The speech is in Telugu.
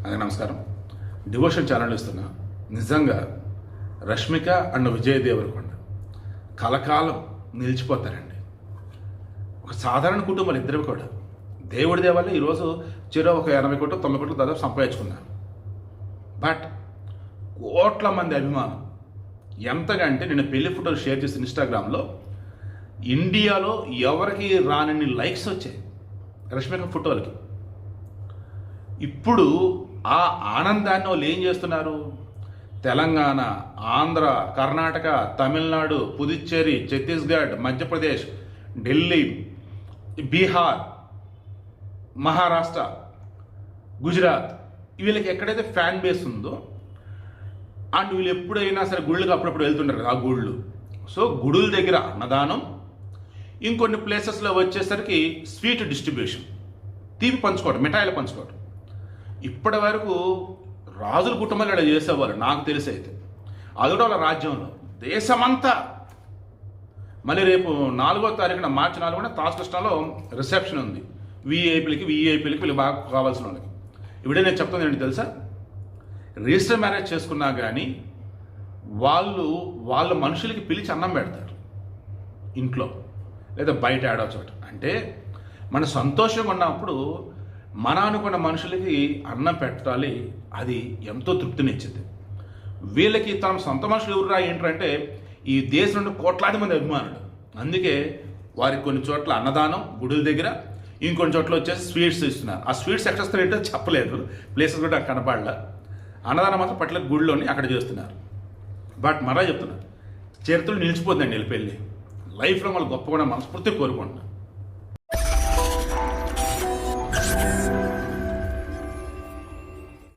అదే నమస్కారం. డివోషన్ ఛానల్ ఇస్తున్నా. నిజంగా రష్మిక అండ్ విజయ్ దేవరకొండ కలకాలం నిలిచిపోతారండి. ఒక సాధారణ కుటుంబాలు ఇద్దరు కూడా దేవుడి దేవాలే ఈరోజు ఒక 80 కోట్లు 90 కోట్లు దాదాపు సంపాదించుకున్నారు. బట్ కోట్ల మంది అభిమానం ఎంతగా అంటే నేను పెళ్లి ఫోటోలు షేర్ చేసిన ఇన్స్టాగ్రామ్లో ఇండియాలో ఎవరికి రానన్ని లైక్స్ వచ్చాయి రష్మిక ఫోటోలకి. ఇప్పుడు ఆ ఆనందాన్ని వాళ్ళు ఏం చేస్తున్నారు? తెలంగాణ, ఆంధ్ర, కర్ణాటక, తమిళనాడు, పుదుచ్చేరి, ఛత్తీస్గఢ్, మధ్యప్రదేశ్, ఢిల్లీ, బీహార్, మహారాష్ట్ర, గుజరాత్, వీళ్ళకి ఎక్కడైతే ఫ్యాన్ బేస్ ఉందో అండ్ వీళ్ళు ఎప్పుడైనా సరే గుళ్ళకి అప్పుడప్పుడు వెళ్తుంటారు కదా ఆ గుళ్ళు. సో గుడుల దగ్గర అన్నదానం, ఇంకొన్ని ప్లేసెస్లో వచ్చేసరికి స్వీట్ డిస్ట్రిబ్యూషన్, తీపి పంచుకోవడం, మిఠాయిలు పంచుకోవడం. ఇప్పటి వరకు రాజుల కుటుంబాలు ఇలా చేసేవారు నాకు తెలిసి అయితే. అది కూడా వాళ్ళ రాజ్యంలో దేశమంతా. మళ్ళీ రేపు 4వ తారీఖున మార్చి 4న తాజకృష్ణలో రిసెప్షన్ ఉంది. వీఐపీలకి వీళ్ళు బాగా కావాల్సిన వాళ్ళకి. ఇప్పుడే నేను చెప్తుంది ఏంటి తెలుసా? రిజిస్టర్ మ్యారేజ్ చేసుకున్నా కానీ వాళ్ళు మనుషులకి పిలిచి అన్నం పెడతారు ఇంట్లో లేదా బయట ఏడో చోట. అంటే మన సంతోషంగా ఉన్నప్పుడు మన అనుకున్న మనుషులకి అన్నం పెట్టాలి. అది ఎంతో తృప్తినిచ్చింది. వీళ్ళకి తమ సొంత మనుషులు ఎవరురా ఏంటంటే ఈ దేశం నుండి కోట్లాది మంది అభిమానులు. అందుకే వారికి కొన్ని చోట్ల అన్నదానం గుడుల దగ్గర, ఇంకొన్ని చోట్ల వచ్చేసి స్వీట్స్ ఇస్తున్నారు. ఆ స్వీట్స్ ఎక్కడ ఏంటో చెప్పలేదు, ప్లేసెస్ కూడా కనపడలా. అన్నదానం మాత్రం పర్టికులర్ గుడిలోని అక్కడ చేస్తున్నారు. బట్ మరలా చెప్తున్నారు, చరిత్రలు నిలిచిపోతుందండి వీళ్ళ పెళ్ళి. లైఫ్లో వాళ్ళు గొప్పగా మనస్ఫూర్తిగా కోరుకుంటున్నారు.